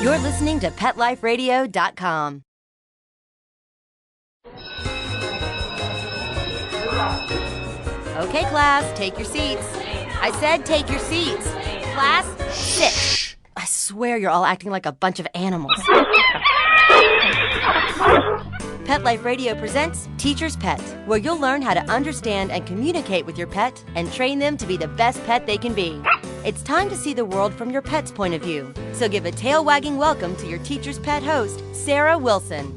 You're listening to PetLifeRadio.com. Okay, class, take your seats. I said take your seats. Class, sit. Shh. I swear you're all acting like a bunch of animals. Pet Life Radio presents Teacher's Pet, where you'll learn how to understand and communicate with your pet and train them to be the best pet they can be. It's time to see the world from your pet's point of view. So give a tail-wagging welcome to your Teacher's Pet host, Sarah Wilson.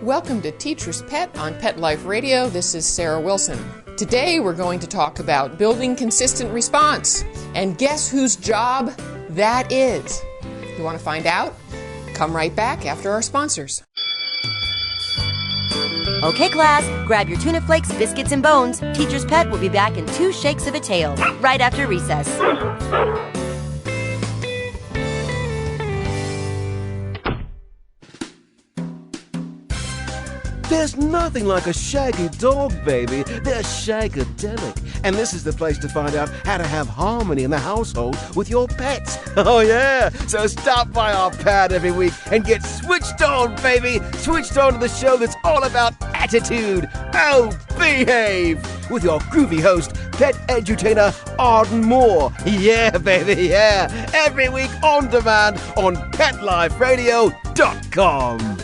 Welcome to Teacher's Pet on Pet Life Radio. This is Sarah Wilson. Today we're going to talk about building consistent response. And guess whose job that is? You want to find out? Come right back after our sponsors. Okay, class, grab your tuna flakes, biscuits, and bones. Teacher's Pet will be back in 2 shakes of a tail, right after recess. There's nothing like a shaggy dog, baby. They're shagadelic. And this is the place to find out how to have harmony in the household with your pets. Oh, yeah. So stop by our pad every week and get switched on, baby. Switched on to the show that's all about attitude. Oh, behave. With your groovy host, pet edutainer Arden Moore. Yeah, baby, yeah. Every week on demand on PetLifeRadio.com.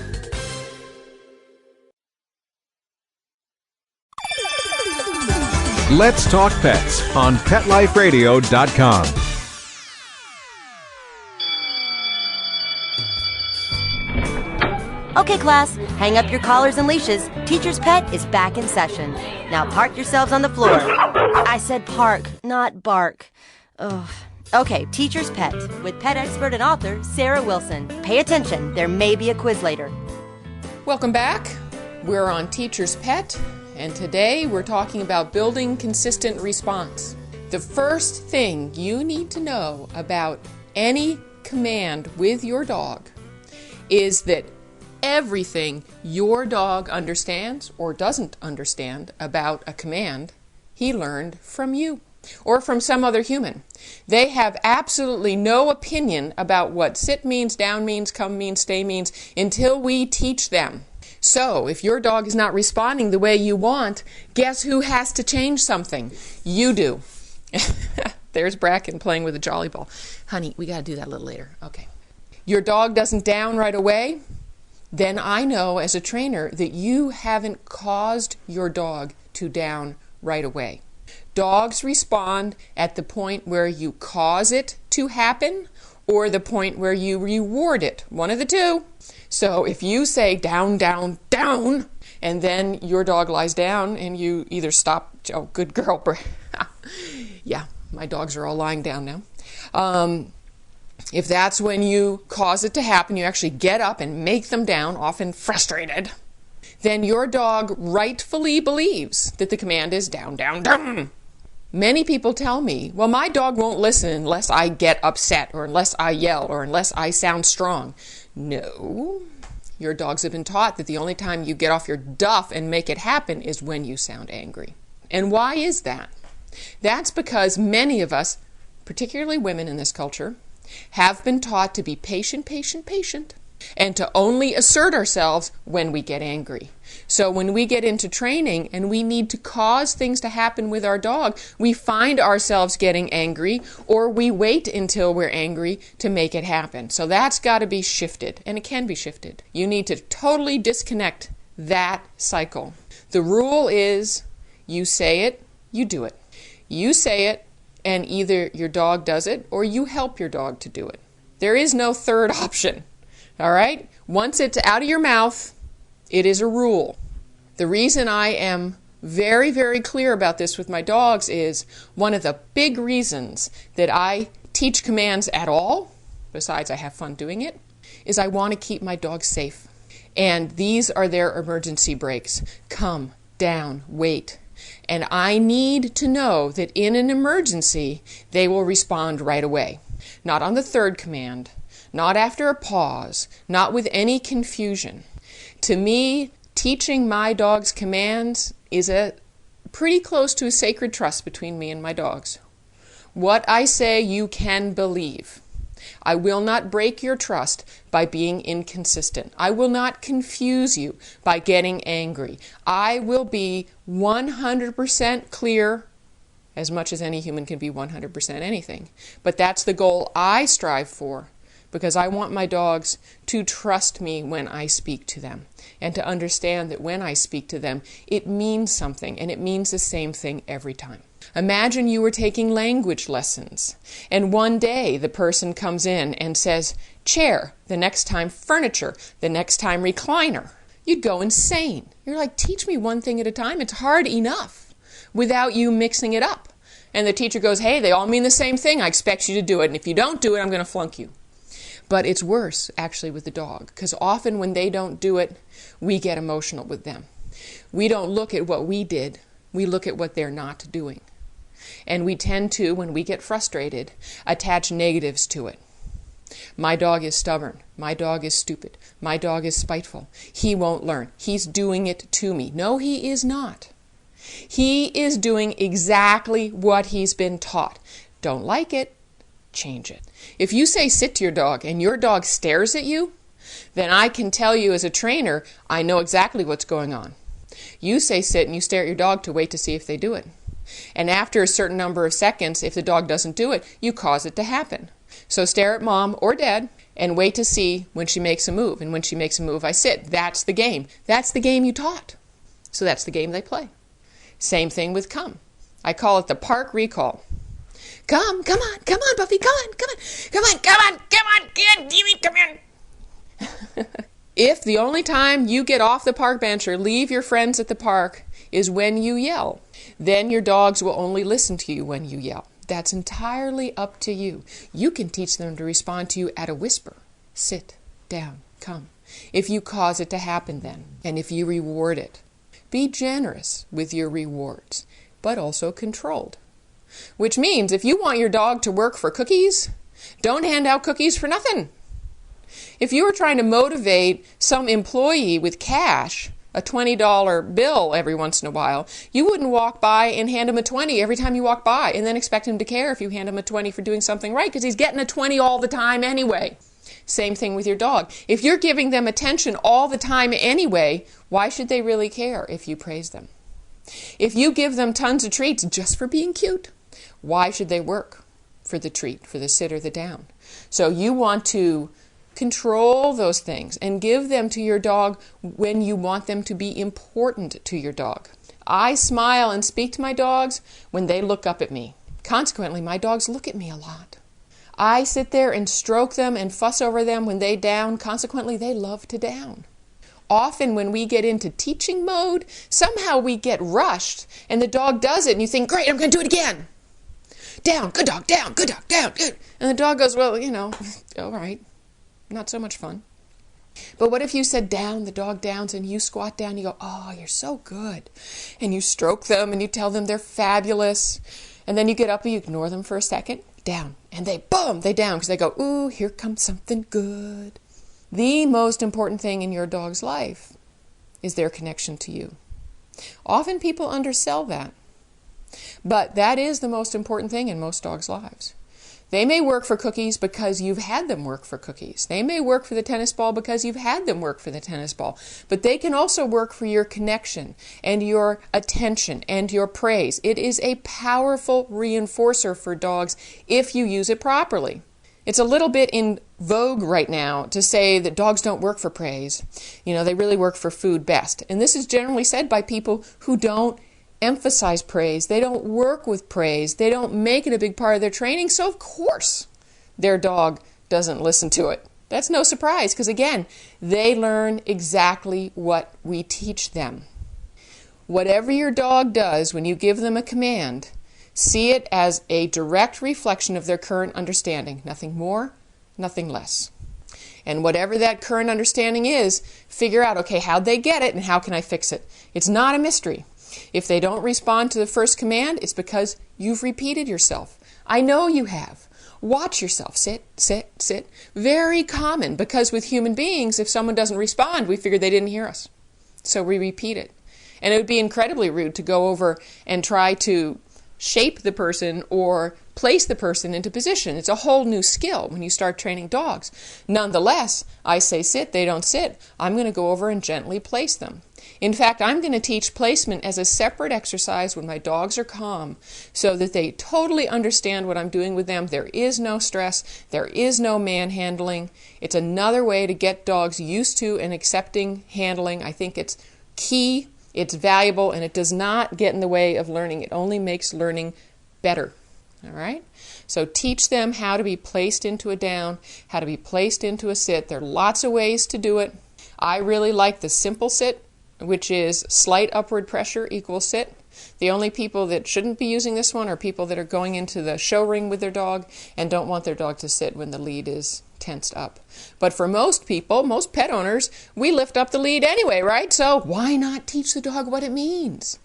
Let's Talk Pets on PetLifeRadio.com. Okay, class, hang up your collars and leashes. Teacher's Pet is back in session. Now park yourselves on the floor. I said park, not bark. Ugh. Okay, Teacher's Pet with pet expert and author Sarah Wilson. Pay attention, there may be a quiz later. Welcome back. We're on Teacher's Pet. And today we're talking about building consistent response. The first thing you need to know about any command with your dog is that everything your dog understands or doesn't understand about a command he learned from you or from some other human. They have absolutely no opinion about what sit means, down means, come means, stay means until we teach them. So, if your dog is not responding the way you want, guess who has to change something? You do. There's Bracken playing with a jolly ball. Honey, we got to do that a little later. Okay. Your dog doesn't down right away? Then I know as a trainer that you haven't caused your dog to down right away. Dogs respond at the point where you cause it to happen or the point where you reward it. One of the two. So if you say down, down, down, and then your dog lies down and you either stop, oh, good girl. Yeah, my dogs are all lying down now. If that's when you cause it to happen, you actually get up and make them down, often frustrated, then your dog rightfully believes that the command is down, down, down. Many people tell me, well, my dog won't listen unless I get upset or unless I yell or unless I sound strong. No, your dogs have been taught that the only time you get off your duff and make it happen is when you sound angry. And why is that? That's because many of us, particularly women in this culture, have been taught to be patient, patient, patient, and to only assert ourselves when we get angry. So when we get into training and we need to cause things to happen with our dog, we find ourselves getting angry or we wait until we're angry to make it happen. So that's got to be shifted, and it can be shifted. You need to totally disconnect that cycle. The rule is you say it, you do it. You say it, and either your dog does it or you help your dog to do it. There is no third option. All right? Once it's out of your mouth, it is a rule. The reason I am very, very clear about this with my dogs is one of the big reasons that I teach commands at all, besides I have fun doing it, is I want to keep my dogs safe. And these are their emergency breaks. Come, down, wait. And I need to know that in an emergency, they will respond right away. Not on the third command, not after a pause, not with any confusion. To me, teaching my dogs commands is pretty close to a sacred trust between me and my dogs. What I say, you can believe. I will not break your trust by being inconsistent. I will not confuse you by getting angry. I will be 100% clear, as much as any human can be 100% anything. But that's the goal I strive for, because I want my dogs to trust me when I speak to them, and to understand that when I speak to them, it means something, and it means the same thing every time. Imagine you were taking language lessons, and one day the person comes in and says, chair, the next time furniture, the next time recliner. You'd go insane. You're like, teach me one thing at a time. It's hard enough without you mixing it up. And the teacher goes, hey, they all mean the same thing. I expect you to do it, and if you don't do it, I'm going to flunk you. But it's worse, actually, with the dog, because often when they don't do it, we get emotional with them. We don't look at what we did. We look at what they're not doing. And we tend to, when we get frustrated, attach negatives to it. My dog is stubborn. My dog is stupid. My dog is spiteful. He won't learn. He's doing it to me. No, he is not. He is doing exactly what he's been taught. Don't like it? Change it. If you say sit to your dog and your dog stares at you, then I can tell you as a trainer, I know exactly what's going on. You say sit and you stare at your dog to wait to see if they do it. And after a certain number of seconds, if the dog doesn't do it, you cause it to happen. So stare at mom or dad and wait to see when she makes a move. And when she makes a move, I sit. That's the game. That's the game you taught. So that's the game they play. Same thing with come. I call it the park recall. Come on, Buffy, come on. If the only time you get off the park bench or leave your friends at the park is when you yell, then your dogs will only listen to you when you yell. That's entirely up to you. You can teach them to respond to you at a whisper. Sit, down, come. If you cause it to happen then, and if you reward it. Be generous with your rewards, but also controlled. Which means if you want your dog to work for cookies, don't hand out cookies for nothing. If you were trying to motivate some employee with cash, a $20 bill every once in a while, you wouldn't walk by and hand him a 20 every time you walk by and then expect him to care if you hand him a 20 for doing something right, because he's getting a 20 all the time anyway. Same thing with your dog. If you're giving them attention all the time anyway, why should they really care if you praise them? If you give them tons of treats just for being cute, why should they work for the treat, for the sit or the down? So you want to control those things and give them to your dog when you want them to be important to your dog. I smile and speak to my dogs when they look up at me. Consequently, my dogs look at me a lot. I sit there and stroke them and fuss over them when they down. Consequently, they love to down. Often when we get into teaching mode, somehow we get rushed and the dog does it and you think, great, I'm going to do it again. Down, good dog, down, good dog, down, good. And the dog goes, well, all right, not so much fun. But what if you said down, the dog downs, and you squat down, you go, oh, you're so good. And you stroke them and you tell them they're fabulous. And then you get up and you ignore them for a second, down. And they, boom, they down because they go, ooh, here comes something good. The most important thing in your dog's life is their connection to you. Often people undersell that. But that is the most important thing in most dogs' lives. They may work for cookies because you've had them work for cookies. They may work for the tennis ball because you've had them work for the tennis ball. But they can also work for your connection and your attention and your praise. It is a powerful reinforcer for dogs if you use it properly. It's a little bit in vogue right now to say that dogs don't work for praise. They really work for food best. And this is generally said by people who don't emphasize praise. They don't work with praise. They don't make it a big part of their training. So of course their dog doesn't listen to it. That's no surprise because again, they learn exactly what we teach them. Whatever your dog does when you give them a command, see it as a direct reflection of their current understanding. Nothing more, nothing less. And whatever that current understanding is, figure out, okay, how'd they get it and how can I fix it? It's not a mystery. If they don't respond to the first command, it's because you've repeated yourself. I know you have. Watch yourself. Sit, sit, sit. Very common because with human beings, if someone doesn't respond, we figure they didn't hear us. So we repeat it. And it would be incredibly rude to go over and try to shape the person or place the person into position. It's a whole new skill when you start training dogs. Nonetheless, I say sit, they don't sit. I'm going to go over and gently place them. In fact, I'm going to teach placement as a separate exercise when my dogs are calm so that they totally understand what I'm doing with them. There is no stress. There is no manhandling. It's another way to get dogs used to and accepting handling. I think it's key, it's valuable, and it does not get in the way of learning. It only makes learning better. All right? So teach them how to be placed into a down, how to be placed into a sit. There are lots of ways to do it. I really like the simple sit, which is slight upward pressure equals sit. The only people that shouldn't be using this one are people that are going into the show ring with their dog and don't want their dog to sit when the lead is tensed up. But for most people, most pet owners, we lift up the lead anyway, right? So why not teach the dog what it means?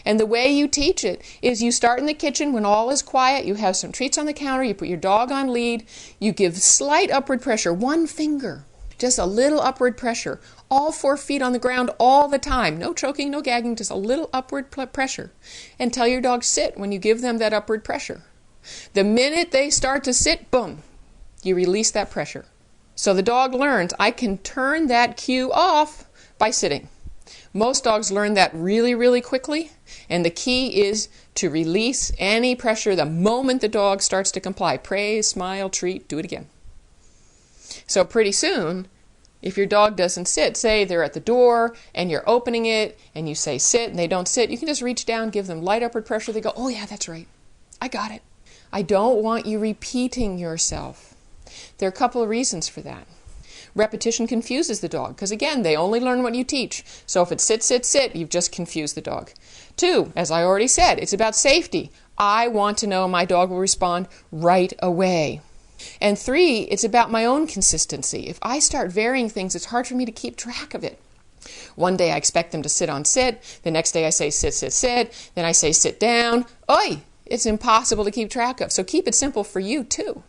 And the way you teach it is you start in the kitchen when all is quiet, you have some treats on the counter, you put your dog on lead, you give slight upward pressure, one finger, just a little upward pressure, all 4 feet on the ground all the time. No choking, no gagging, just a little upward pressure. And tell your dog sit when you give them that upward pressure. The minute they start to sit, boom, you release that pressure. So the dog learns, I can turn that cue off by sitting. Most dogs learn that really, really quickly, and the key is to release any pressure the moment the dog starts to comply. Praise, smile, treat, do it again. So pretty soon, if your dog doesn't sit, say they're at the door and you're opening it and you say sit and they don't sit, you can just reach down, give them light upward pressure. They go, oh yeah, that's right. I got it. I don't want you repeating yourself. There are a couple of reasons for that. Repetition confuses the dog because, again, they only learn what you teach. So if it's sit, sit, sit, you've just confused the dog. 2, as I already said, it's about safety. I want to know my dog will respond right away. And 3, it's about my own consistency. If I start varying things, it's hard for me to keep track of it. One day I expect them to sit on sit. The next day I say sit, sit, sit. Then I say sit down. Oi! It's impossible to keep track of. So keep it simple for you too.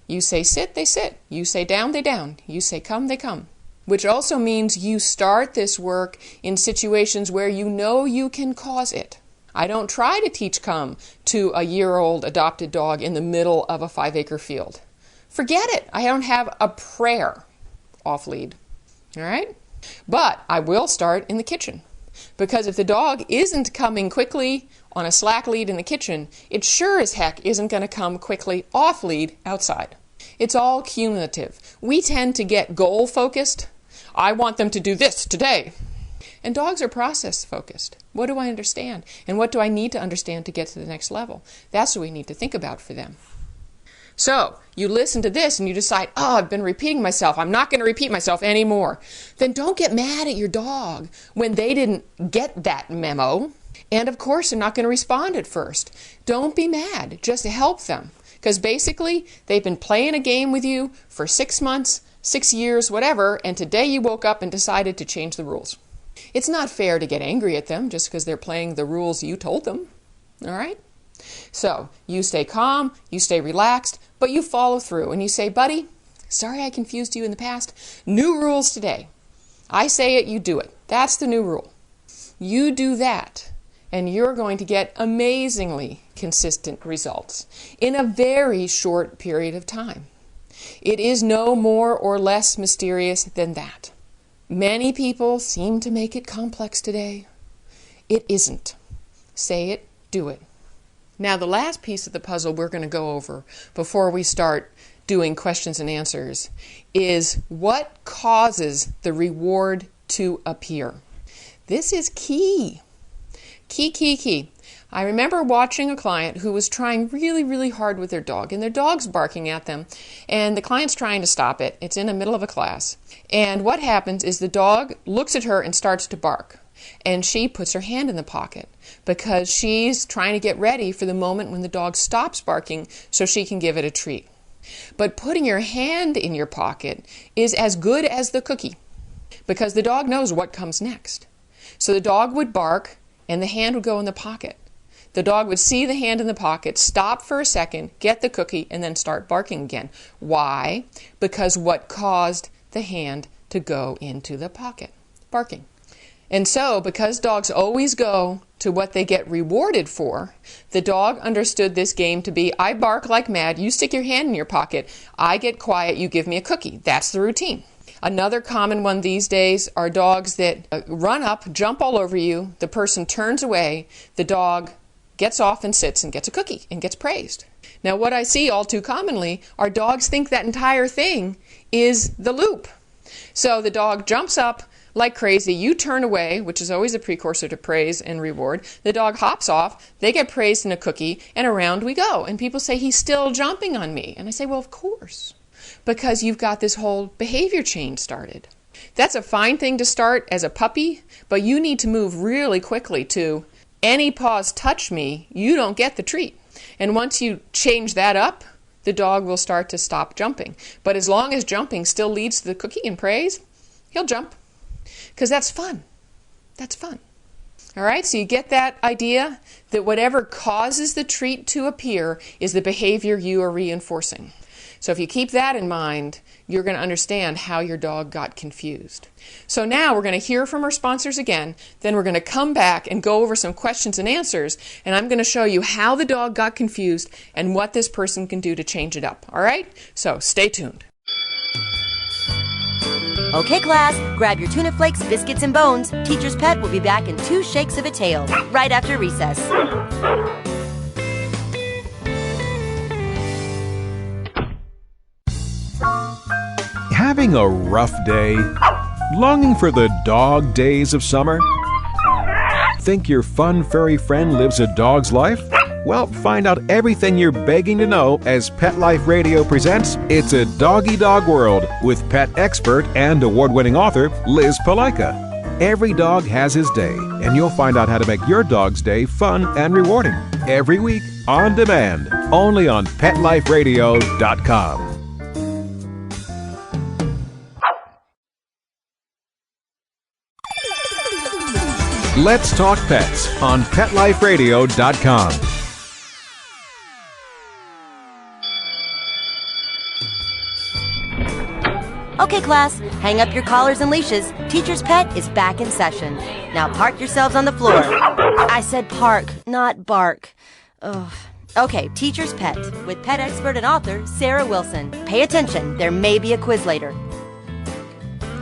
You say sit, they sit. You say down, they down. You say come, they come. Which also means you start this work in situations where you know you can cause it. I don't try to teach come to a year-old adopted dog in the middle of a 5-acre field. Forget it. I don't have a prayer off lead. All right? But I will start in the kitchen. Because if the dog isn't coming quickly on a slack lead in the kitchen, it sure as heck isn't going to come quickly off lead outside. It's all cumulative. We tend to get goal focused. I want them to do this today. And dogs are process focused. What do I understand? And what do I need to understand to get to the next level? That's what we need to think about for them. So, you listen to this and you decide, oh, I've been repeating myself. I'm not going to repeat myself anymore. Then don't get mad at your dog when they didn't get that memo. And of course, they're not going to respond at first. Don't be mad. Just help them. Because basically, they've been playing a game with you for 6 months, 6 years, whatever, and today you woke up and decided to change the rules. It's not fair to get angry at them just because they're playing the rules you told them. All right? So, you stay calm, you stay relaxed, but you follow through and you say, buddy, sorry I confused you in the past. New rules today. I say it, you do it. That's the new rule. You do that, and you're going to get amazingly consistent results in a very short period of time. It is no more or less mysterious than that. Many people seem to make it complex today. It isn't. Say it, do it. Now, the last piece of the puzzle we're going to go over before we start doing questions and answers is what causes the reward to appear. This is key. Key. I remember watching a client who was trying really, really hard with their dog, and their dog's barking at them, and the client's trying to stop it. It's in the middle of a class. And what happens is the dog looks at her and starts to bark. And she puts her hand in the pocket because she's trying to get ready for the moment when the dog stops barking so she can give it a treat. But putting your hand in your pocket is as good as the cookie because the dog knows what comes next. So the dog would bark and the hand would go in the pocket. The dog would see the hand in the pocket, stop for a second, get the cookie, and then start barking again. Why? Because what caused the hand to go into the pocket? Barking. And so, because dogs always go to what they get rewarded for, the dog understood this game to be, I bark like mad, you stick your hand in your pocket, I get quiet, you give me a cookie. That's the routine. Another common one these days are dogs that run up, jump all over you, the person turns away, the dog gets off and sits and gets a cookie and gets praised. Now, what I see all too commonly are dogs think that entire thing is the loop. So the dog jumps up like crazy, you turn away, which is always a precursor to praise and reward. The dog hops off, they get praised in a cookie, and around we go. And people say, he's still jumping on me. And I say, well, of course, because you've got this whole behavior chain started. That's a fine thing to start as a puppy, but you need to move really quickly to any paws touch me, you don't get the treat. And once you change that up, the dog will start to stop jumping. But as long as jumping still leads to the cookie and praise, he'll jump. Because that's fun. That's fun. All right, so you get that idea that whatever causes the treat to appear is the behavior you are reinforcing. So if you keep that in mind, you're going to understand how your dog got confused. So now we're going to hear from our sponsors again, then we're going to come back and go over some questions and answers, and I'm going to show you how the dog got confused and what this person can do to change it up. All right? So stay tuned. Okay, class, grab your tuna flakes, biscuits, and bones. Teacher's Pet will be back in 2 shakes of a tail, right after recess. Having a rough day? Longing for the dog days of summer? Think your fun furry friend lives a dog's life? Well, find out everything you're begging to know as Pet Life Radio presents It's a Doggy Dog World with pet expert and award-winning author Liz Palaika. Every dog has his day, and you'll find out how to make your dog's day fun and rewarding. Every week, on demand, only on PetLifeRadio.com. Let's Talk Pets on PetLifeRadio.com. Okay, class, hang up your collars and leashes. Teacher's Pet is back in session. Now park yourselves on the floor. I said park, not bark. Ugh. Okay, Teacher's Pet with pet expert and author Sarah Wilson. Pay attention, there may be a quiz later.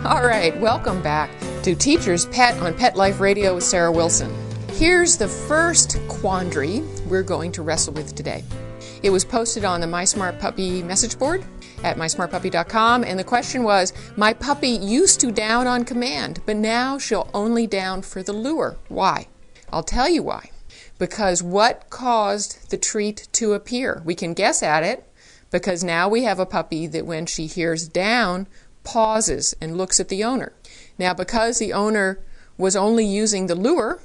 All right, welcome back to Teacher's Pet on Pet Life Radio with Sarah Wilson. Here's the first quandary we're going to wrestle with today. It was posted on the My Smart Puppy message board at mysmartpuppy.com, and the question was, my puppy used to down on command, but now she'll only down for the lure. Why? I'll tell you why. Because what caused the treat to appear? We can guess at it, because now we have a puppy that when she hears down, pauses and looks at the owner. Now, because the owner was only using the lure,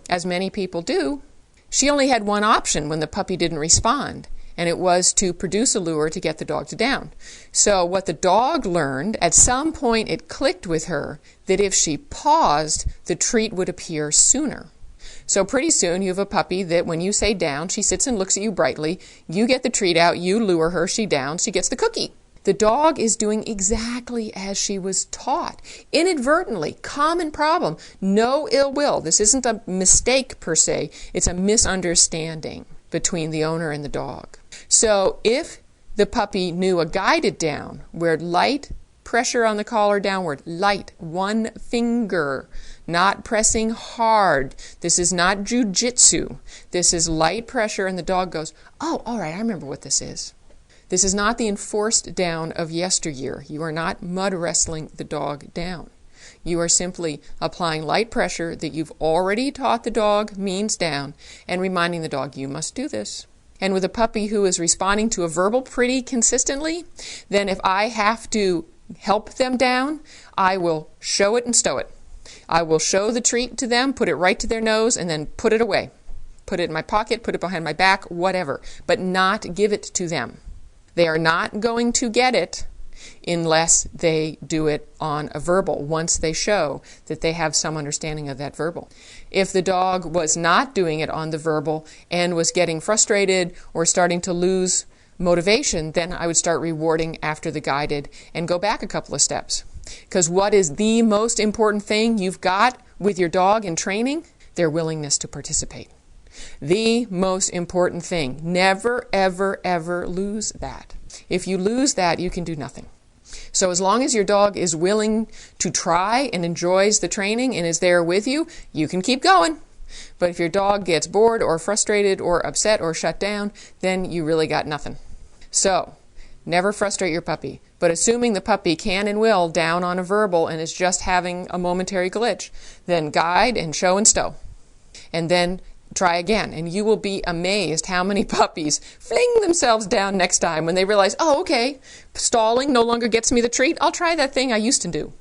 as many people do, she only had one option when the puppy didn't respond, and it was to produce a lure to get the dog to down. So what the dog learned, at some point it clicked with her that if she paused, the treat would appear sooner. So pretty soon you have a puppy that when you say down, she sits and looks at you brightly, you get the treat out, you lure her, she downs, she gets the cookie. The dog is doing exactly as she was taught. Inadvertently, common problem, no ill will. This isn't a mistake per se, it's a misunderstanding between the owner and the dog. So if the puppy knew a guided down, where light pressure on the collar downward, light, one finger, not pressing hard. This is not jujitsu. This is light pressure, and the dog goes, oh, all right, I remember what this is. This is not the enforced down of yesteryear. You are not mud wrestling the dog down. You are simply applying light pressure that you've already taught the dog means down and reminding the dog, you must do this. And with a puppy who is responding to a verbal pretty consistently, then if I have to help them down, I will show it and stow it. I will show the treat to them, put it right to their nose, and then put it away. Put it in my pocket, put it behind my back, whatever, but not give it to them. They are not going to get it unless they do it on a verbal, once they show that they have some understanding of that verbal. If the dog was not doing it on the verbal and was getting frustrated or starting to lose motivation, then I would start rewarding after the guided and go back a couple of steps. Because what is the most important thing you've got with your dog in training? Their willingness to participate. The most important thing. Never, ever, ever lose that. If you lose that, you can do nothing. So as long as your dog is willing to try and enjoys the training and is there with you, you can keep going. But if your dog gets bored or frustrated or upset or shut down, then you really got nothing. So, never frustrate your puppy. But assuming the puppy can and will down on a verbal and is just having a momentary glitch, then guide and show and stow. And then try again, and you will be amazed how many puppies fling themselves down next time when they realize, oh, okay, stalling no longer gets me the treat. I'll try that thing I used to do.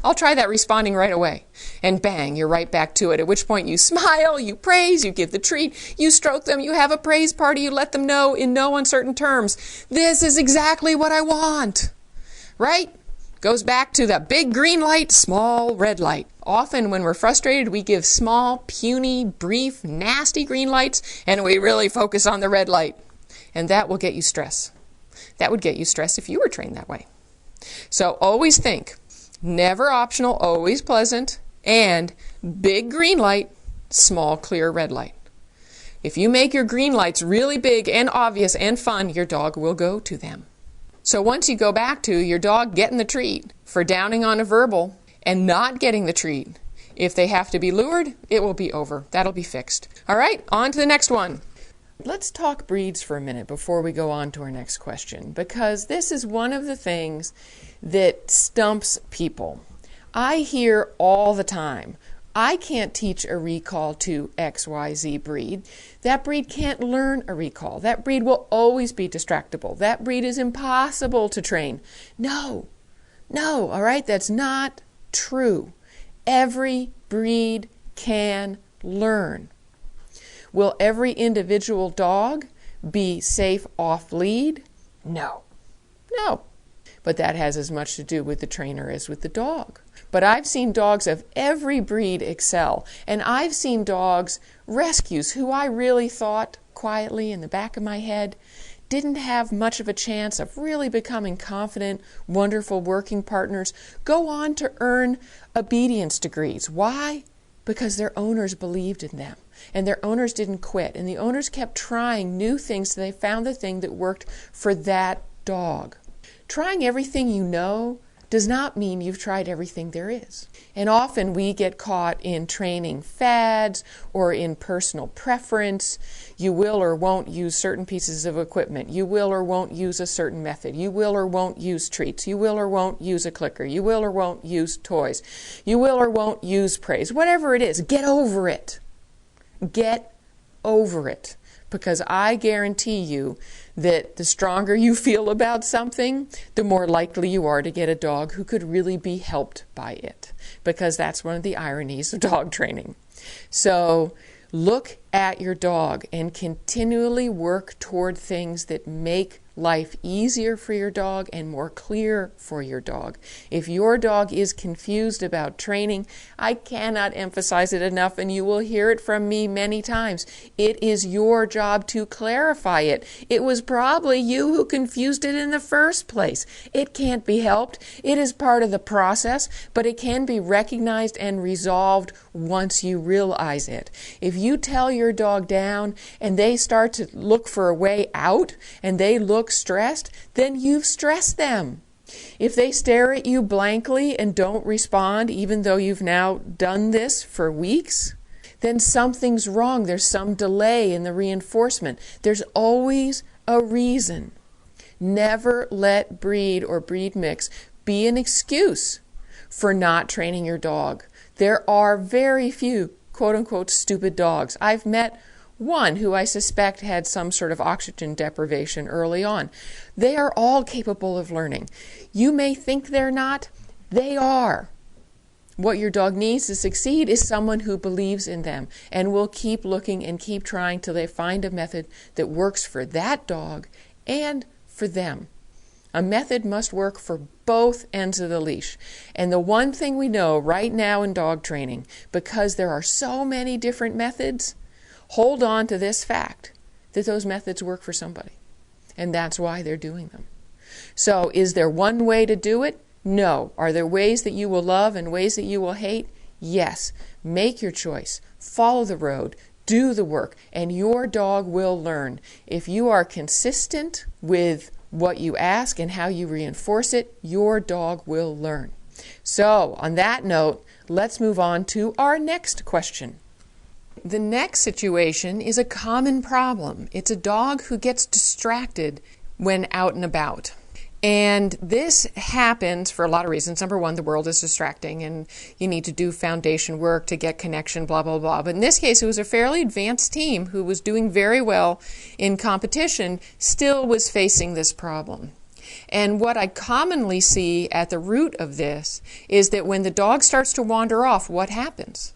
I'll try that responding right away. And bang, you're right back to it, at which point you smile, you praise, you give the treat, you stroke them, you have a praise party, you let them know in no uncertain terms, this is exactly what I want. Right? Goes back to the big green light, small red light. Often when we're frustrated, we give small, puny, brief, nasty green lights, and we really focus on the red light. And that will get you stress. That would get you stress if you were trained that way. So always think, never optional, always pleasant, and big green light, small, clear red light. If you make your green lights really big and obvious and fun, your dog will go to them. So once you go back to your dog getting the treat for downing on a verbal and not getting the treat, if they have to be lured, it will be over. That'll be fixed. All right, on to the next one. Let's talk breeds for a minute before we go on to our next question, because this is one of the things that stumps people. I hear all the time, I can't teach a recall to XYZ breed. That breed can't learn a recall. That breed will always be distractible. That breed is impossible to train. No, all right, that's not true. Every breed can learn. Will every individual dog be safe off lead? No. But that has as much to do with the trainer as with the dog. But I've seen dogs of every breed excel, and I've seen dogs, rescues, who I really thought quietly in the back of my head didn't have much of a chance of really becoming confident, wonderful working partners, go on to earn obedience degrees. Why? Because their owners believed in them, and their owners didn't quit, and the owners kept trying new things so they found the thing that worked for that dog. Trying everything you know does not mean you've tried everything there is. And often we get caught in training fads or in personal preference. You will or won't use certain pieces of equipment. You will or won't use a certain method. You will or won't use treats. You will or won't use a clicker. You will or won't use toys. You will or won't use praise. Whatever it is, get over it. Get over it. Because I guarantee you that the stronger you feel about something, the more likely you are to get a dog who could really be helped by it. Because that's one of the ironies of dog training. So look at your dog and continually work toward things that make life easier for your dog and more clear for your dog. If your dog is confused about training, I cannot emphasize it enough, and you will hear it from me many times. It is your job to clarify it. It was probably you who confused it in the first place. It can't be helped. It is part of the process, but it can be recognized and resolved once you realize it. If you tell your dog down and they start to look for a way out and they look stressed, then you've stressed them. If they stare at you blankly and don't respond, even though you've now done this for weeks, then something's wrong. There's some delay in the reinforcement. There's always a reason. Never let breed or breed mix be an excuse for not training your dog. There are very few quote-unquote stupid dogs. I've met one who I suspect had some sort of oxygen deprivation early on. They are all capable of learning. You may think they're not. They are. What your dog needs to succeed is someone who believes in them and will keep looking and keep trying till they find a method that works for that dog and for them. A method must work for both ends of the leash. And the one thing we know right now in dog training, because there are so many different methods, hold on to this fact that those methods work for somebody. And that's why they're doing them. So is there one way to do it? No. Are there ways that you will love and ways that you will hate? Yes, make your choice, follow the road, do the work, and your dog will learn. If you are consistent with what you ask and how you reinforce it, your dog will learn. So, on that note, let's move on to our next question. The next situation is a common problem. It's a dog who gets distracted when out and about. And this happens for a lot of reasons. Number one, the world is distracting and you need to do foundation work to get connection, blah, blah, blah. But in this case, it was a fairly advanced team who was doing very well in competition, still was facing this problem. And what I commonly see at the root of this is that when the dog starts to wander off, what happens?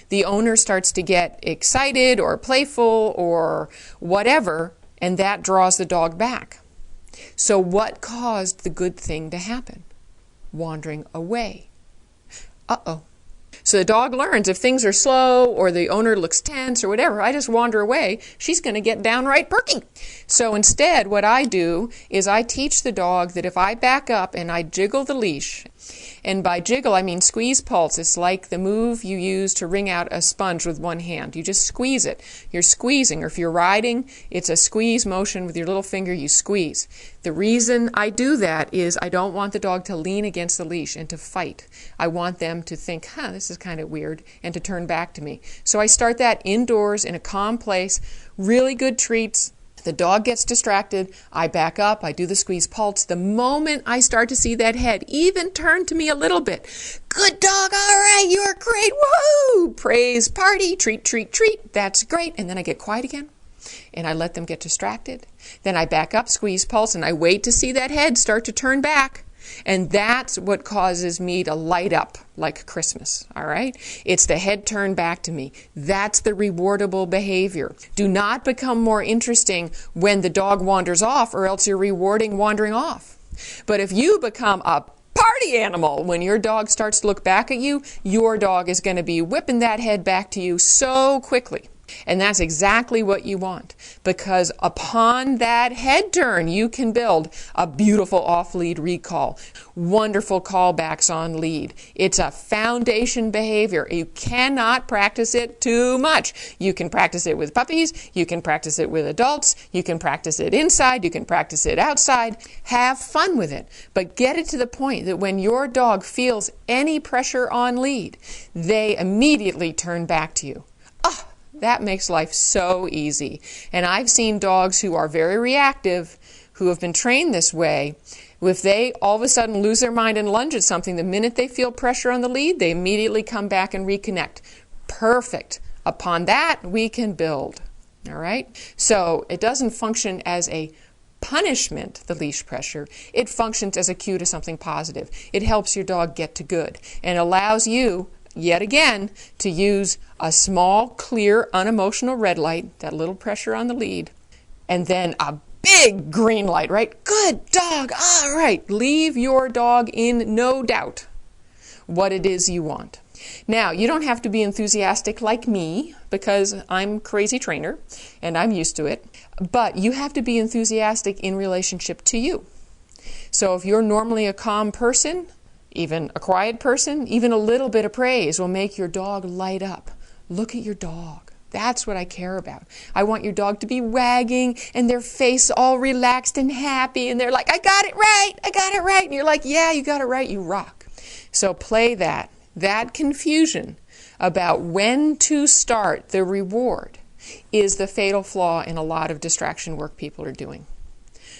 The owner starts to get excited or playful or whatever, and that draws the dog back. So what caused the good thing to happen? Wandering away. Uh-oh. So the dog learns if things are slow or the owner looks tense or whatever, I just wander away, she's going to get downright perky. So instead, what I do is I teach the dog that if I back up and I jiggle the leash, and by jiggle I mean squeeze pulse, it's like the move you use to wring out a sponge with one hand. You just squeeze it. You're squeezing, or if you're riding, it's a squeeze motion with your little finger, you squeeze. The reason I do that is I don't want the dog to lean against the leash and to fight. I want them to think, this is kind of weird, and to turn back to me. So I start that indoors in a calm place, really good treats. The dog gets distracted, I back up, I do the squeeze pulse. The moment I start to see that head even turn to me a little bit, good dog, all right, you're great, woohoo, praise, party, treat, treat, treat, that's great. And then I get quiet again, and I let them get distracted. Then I back up, squeeze pulse, and I wait to see that head start to turn back. And that's what causes me to light up like Christmas, all right? It's the head turn back to me. That's the rewardable behavior. Do not become more interesting when the dog wanders off, or else you're rewarding wandering off. But if you become a party animal when your dog starts to look back at you, your dog is going to be whipping that head back to you so quickly. And that's exactly what you want, because upon that head turn, you can build a beautiful off-lead recall, wonderful callbacks on lead. It's a foundation behavior. You cannot practice it too much. You can practice it with puppies. You can practice it with adults. You can practice it inside. You can practice it outside. Have fun with it, but get it to the point that when your dog feels any pressure on lead, they immediately turn back to you. That makes life so easy. And I've seen dogs who are very reactive, who have been trained this way. If they all of a sudden lose their mind and lunge at something, the minute they feel pressure on the lead, they immediately come back and reconnect. Perfect. Upon that, we can build. All right? So it doesn't function as a punishment, the leash pressure. It functions as a cue to something positive. It helps your dog get to good and allows you, yet again, to use a small, clear, unemotional red light, that little pressure on the lead, and then a big green light, right? Good dog, all right. Leave your dog in no doubt what it is you want. Now, you don't have to be enthusiastic like me, because I'm a crazy trainer and I'm used to it, but you have to be enthusiastic in relationship to you. So if you're normally a calm person, even a quiet person, even a little bit of praise will make your dog light up. Look at your dog. That's what I care about. I want your dog to be wagging and their face all relaxed and happy, and they're like, I got it right, I got it right. And you're like, yeah, you got it right, you rock. So play that. That confusion about when to start the reward is the fatal flaw in a lot of distraction work people are doing.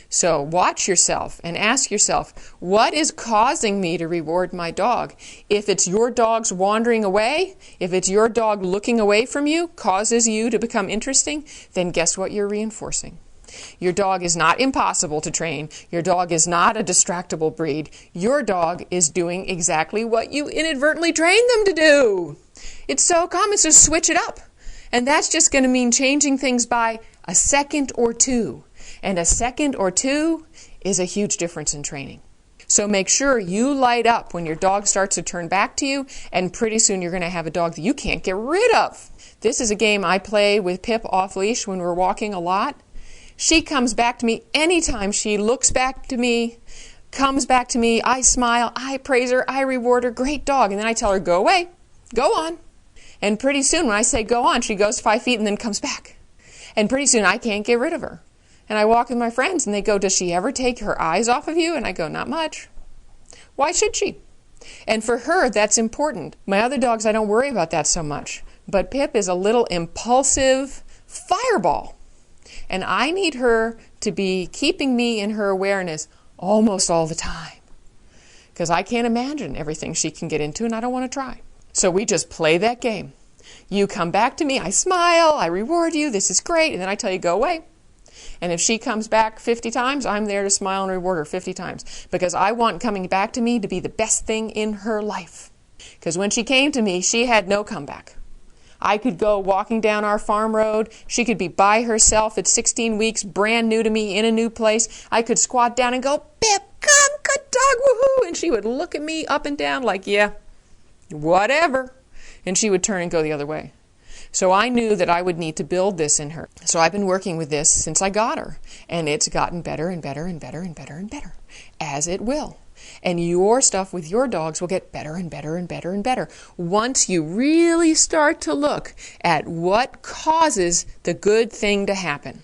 So watch yourself and ask yourself, what is causing me to reward my dog? If it's your dog's wandering away, if it's your dog looking away from you, causes you to become interesting, then guess what you're reinforcing? Your dog is not impossible to train. Your dog is not a distractible breed. Your dog is doing exactly what you inadvertently trained them to do. It's so common, so switch it up. And that's just going to mean changing things by a second or two. And a second or two is a huge difference in training. So make sure you light up when your dog starts to turn back to you, and pretty soon you're going to have a dog that you can't get rid of. This is a game I play with Pip off leash when we're walking a lot. She comes back to me anytime she looks back to me, comes back to me, I smile, I praise her, I reward her, great dog. And then I tell her, go away. Go on. And pretty soon when I say go on, she goes 5 feet and then comes back. And pretty soon I can't get rid of her. And I walk with my friends and they go, does she ever take her eyes off of you? And I go, not much. Why should she? And for her, that's important. My other dogs, I don't worry about that so much. But Pip is a little impulsive fireball. And I need her to be keeping me in her awareness almost all the time. Because I can't imagine everything she can get into and I don't want to try. So we just play that game. You come back to me, I smile, I reward you, this is great, and then I tell you, go away. And if she comes back 50 times, I'm there to smile and reward her 50 times. Because I want coming back to me to be the best thing in her life. Because when she came to me, she had no comeback. I could go walking down our farm road. She could be by herself at 16 weeks, brand new to me, in a new place. I could squat down and go, Pip, come, good dog, woohoo. And she would look at me up and down like, yeah, whatever. And she would turn and go the other way. So I knew that I would need to build this in her. So I've been working with this since I got her. And it's gotten better and better and better and better and better, as it will. And your stuff with your dogs will get better and better and better and better once you really start to look at what causes the good thing to happen.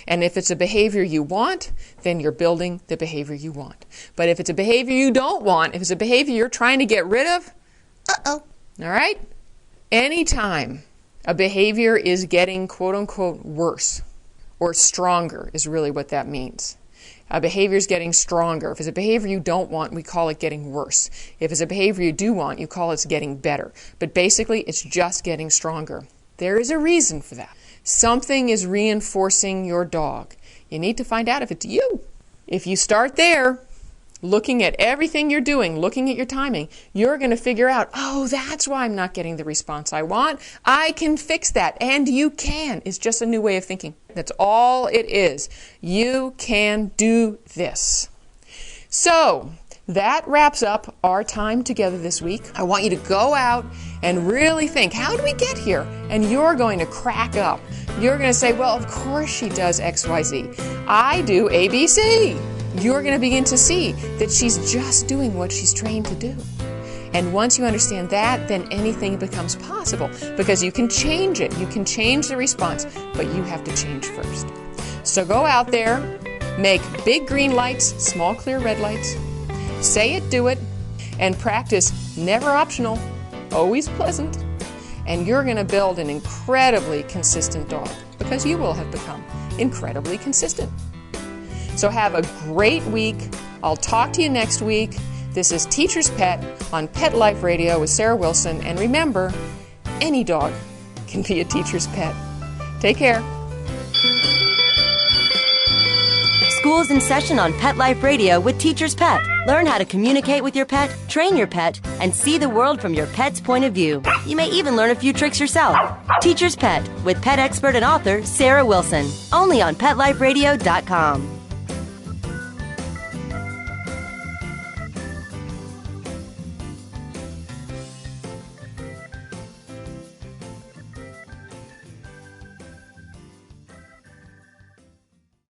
And if it's a behavior you want, then you're building the behavior you want. But if it's a behavior you don't want, if it's a behavior you're trying to get rid of, all right? Anytime a behavior is getting quote-unquote worse or stronger is really what that means. A behavior is getting stronger. If it's a behavior you don't want, we call it getting worse. If it's a behavior you do want, you call it getting better. But basically, it's just getting stronger. There is a reason for that. Something is reinforcing your dog. You need to find out if it's you. If you start there, looking at everything you're doing, looking at your timing, you're going to figure out, oh, that's why I'm not getting the response I want. I can fix that. And you can. It's just a new way of thinking. That's all it is. You can do this. So that wraps up our time together this week. I want you to go out and really think, how do we get here? And you're going to crack up. You're going to say, well, of course she does X, Y, Z. I do A, B, C. You're going to begin to see that she's just doing what she's trained to do. And once you understand that, then anything becomes possible because you can change it. You can change the response, but you have to change first. So go out there, make big green lights, small clear red lights, say it, do it, and practice never optional, always pleasant. And you're going to build an incredibly consistent dog because you will have become incredibly consistent. So have a great week. I'll talk to you next week. This is Teacher's Pet on Pet Life Radio with Sarah Wilson. And remember, any dog can be a teacher's pet. Take care. School's in session on Pet Life Radio with Teacher's Pet. Learn how to communicate with your pet, train your pet, and see the world from your pet's point of view. You may even learn a few tricks yourself. Teacher's Pet with pet expert and author Sarah Wilson. Only on PetLifeRadio.com.